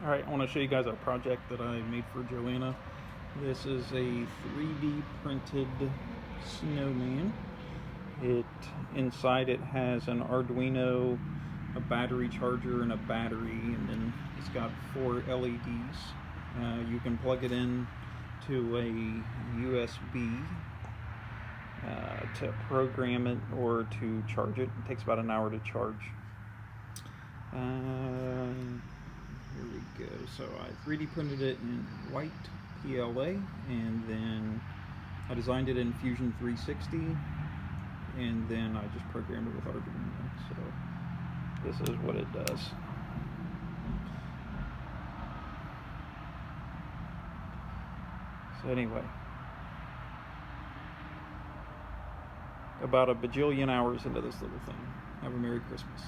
Alright, I want to show you guys a project that I made for Joanna. This is a 3D printed snowman. Inside it has an Arduino, a battery charger, and a battery, and then it's got 4 LEDs. You can plug it in to a USB to program it or to charge it. It takes about an hour to charge. Here we go. So I 3D printed it in white PLA, and then I designed it in Fusion 360, and then I just programmed it with Arduino. So this is what it does. So anyway, about a bajillion hours into this little thing. Have a Merry Christmas.